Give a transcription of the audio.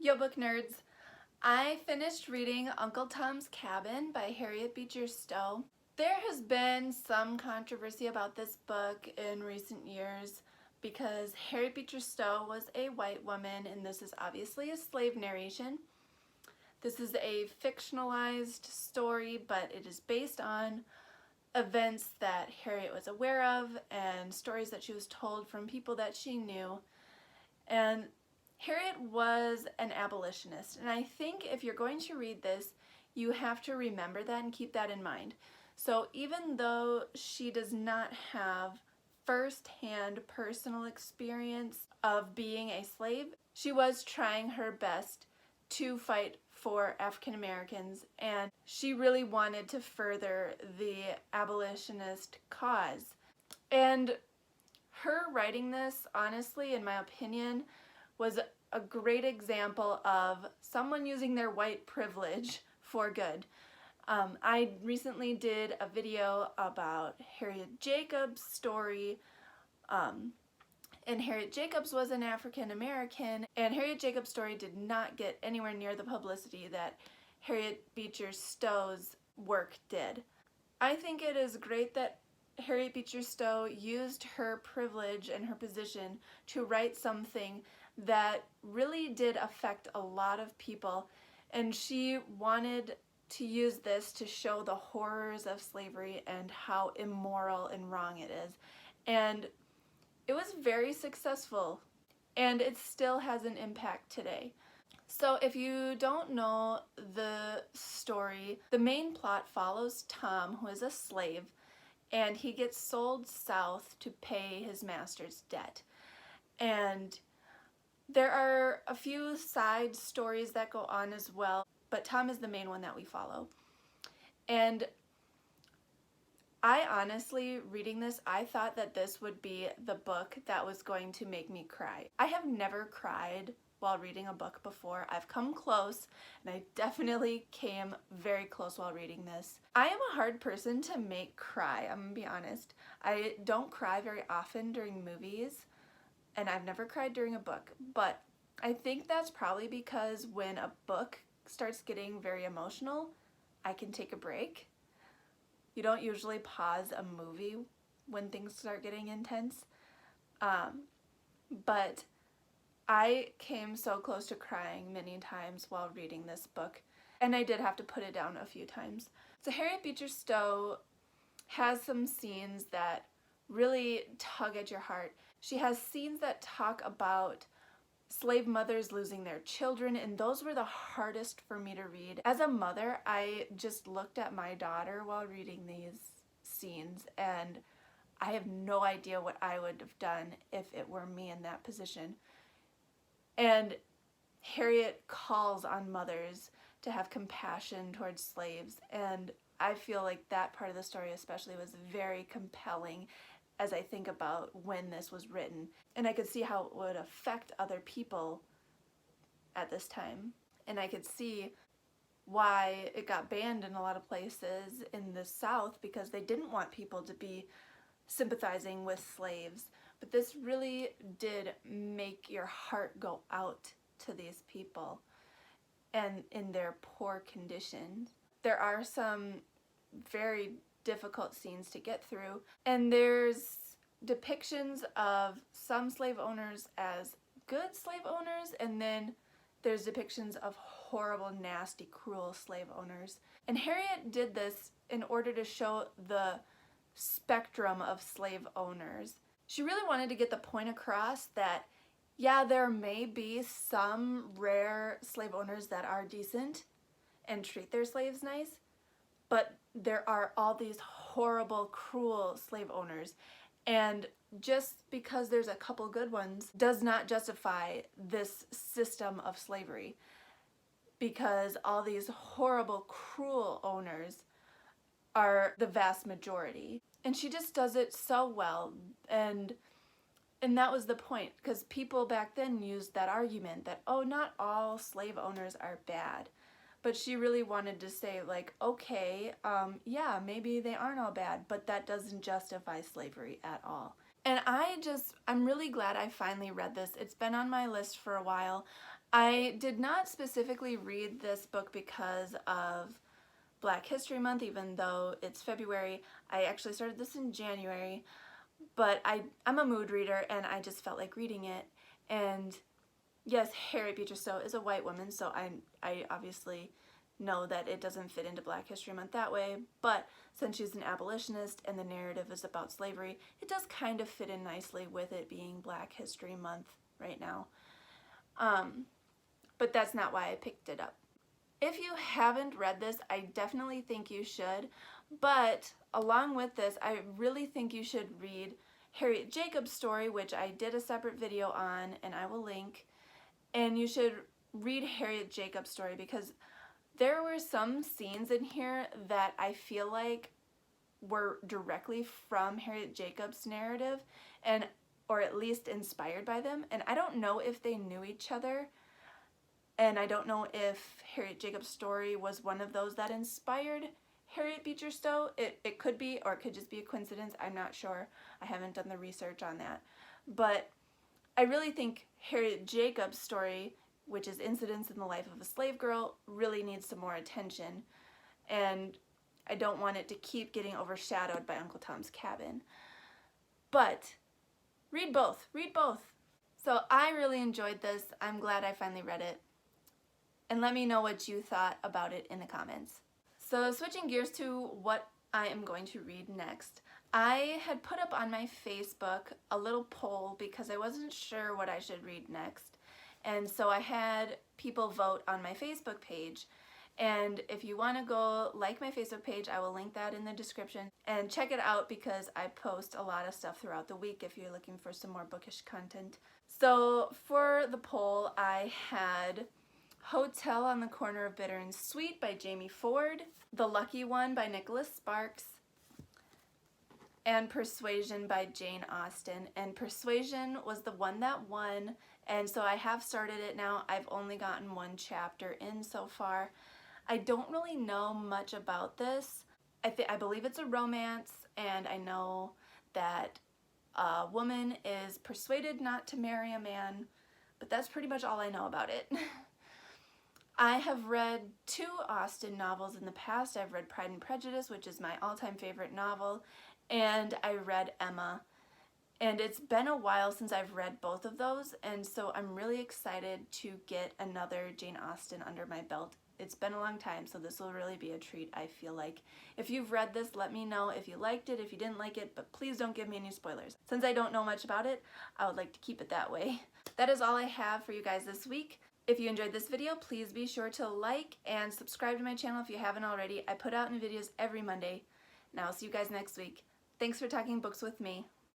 Yo book nerds! I finished reading Uncle Tom's Cabin by Harriet Beecher Stowe. There has been some controversy about this book in recent years because Harriet Beecher Stowe was a white woman and this is obviously a slave narration. This is a fictionalized story, but it is based on events that Harriet was aware of and stories that she was told from people that she knew. And Harriet was an abolitionist, and I think if you're going to read this, you have to remember that and keep that in mind. So even though she does not have first-hand personal experience of being a slave, she was trying her best to fight for African Americans, and she really wanted to further the abolitionist cause. And her writing this, honestly, in my opinion, was a great example of someone using their white privilege for good. I recently did a video about Harriet Jacobs' story, and Harriet Jacobs was an African American, and Harriet Jacobs' story did not get anywhere near the publicity that Harriet Beecher Stowe's work did. I think it is great that Harriet Beecher Stowe used her privilege and her position to write something that really did affect a lot of people, and she wanted to use this to show the horrors of slavery and how immoral and wrong it is. And it was very successful, and it still has an impact today. So if you don't know the story, the main plot follows Tom, who is a slave, and he gets sold south to pay his master's debt. And there are a few side stories that go on as well, but Tom is the main one that we follow. And I honestly, reading this, I thought that this would be the book that was going to make me cry. I have never cried while reading a book before. I've come close, and I definitely came very close while reading this. I am a hard person to make cry, I'm gonna be honest. I don't cry very often during movies, and I've never cried during a book, but I think that's probably because when a book starts getting very emotional, I can take a break. You don't usually pause a movie when things start getting intense, but I came so close to crying many times while reading this book, and I did have to put it down a few times. So Harriet Beecher Stowe has some scenes that really tug at your heart. She has scenes that talk about slave mothers losing their children, and those were the hardest for me to read. As a mother, I just looked at my daughter while reading these scenes, and I have no idea what I would have done if it were me in that position. And Harriet calls on mothers to have compassion towards slaves, and I feel like that part of the story especially was very compelling as I think about when this was written. And I could see how it would affect other people at this time. And I could see why it got banned in a lot of places in the South, because they didn't want people to be sympathizing with slaves. But this really did make your heart go out to these people and in their poor conditions. There are some very difficult scenes to get through, and there's depictions of some slave owners as good slave owners, and then there's depictions of horrible, nasty, cruel slave owners. And Harriet did this in order to show the spectrum of slave owners. She really wanted to get the point across that, yeah, there may be some rare slave owners that are decent and treat their slaves nice, but there are all these horrible, cruel slave owners. And just because there's a couple good ones does not justify this system of slavery, because all these horrible, cruel owners are the vast majority. And she just does it so well, and that was the point, because people back then used that argument that, oh, not all slave owners are bad. But she really wanted to say, like, okay, yeah, maybe they aren't all bad, but that doesn't justify slavery at all. And I'm really glad I finally read this. It's been on my list for a while. I did not specifically read this book because of Black History Month, even though it's February. I actually started this in January, but I'm a mood reader and I just felt like reading it. And yes, Harriet Beecher Stowe is a white woman, so I obviously know that it doesn't fit into Black History Month that way, but since she's an abolitionist and the narrative is about slavery, it does kind of fit in nicely with it being Black History Month right now. But that's not why I picked it up. If you haven't read this, I definitely think you should, but along with this, I really think you should read Harriet Jacobs' story, which I did a separate video on and I will link, and you should read Harriet Jacobs' story because there were some scenes in here that I feel like were directly from Harriet Jacobs' narrative, and or at least inspired by them, and I don't know if they knew each other, and I don't know if Harriet Jacobs' story was one of those that inspired Harriet Beecher Stowe. It could be, or it could just be a coincidence. I'm not sure. I haven't done the research on that. But I really think Harriet Jacobs' story, which is Incidents in the Life of a Slave Girl, really needs some more attention. And I don't want it to keep getting overshadowed by Uncle Tom's Cabin. But read both. Read both. So I really enjoyed this. I'm glad I finally read it. And let me know what you thought about it in the comments. So switching gears to what I am going to read next. I had put up on my Facebook a little poll because I wasn't sure what I should read next. And so I had people vote on my Facebook page. And if you want to go like my Facebook page, I will link that in the description. And check it out because I post a lot of stuff throughout the week if you're looking for some more bookish content. So for the poll, I had Hotel on the Corner of Bitter and Sweet by Jamie Ford, The Lucky One by Nicholas Sparks, and Persuasion by Jane Austen. And Persuasion was the one that won, and so I have started it now. I've only gotten one chapter in so far. I don't really know much about this. I believe it's a romance, and I know that a woman is persuaded not to marry a man, but that's pretty much all I know about it. I have read 2 Austen novels in the past. I've read Pride and Prejudice, which is my all-time favorite novel, and I read Emma. And it's been a while since I've read both of those, and so I'm really excited to get another Jane Austen under my belt. It's been a long time, so this will really be a treat, I feel like. If you've read this, let me know if you liked it, if you didn't like it, but please don't give me any spoilers. Since I don't know much about it, I would like to keep it that way. That is all I have for you guys this week. If you enjoyed this video, please be sure to like and subscribe to my channel if you haven't already. I put out new videos every Monday. Now I'll see you guys next week. Thanks for talking books with me.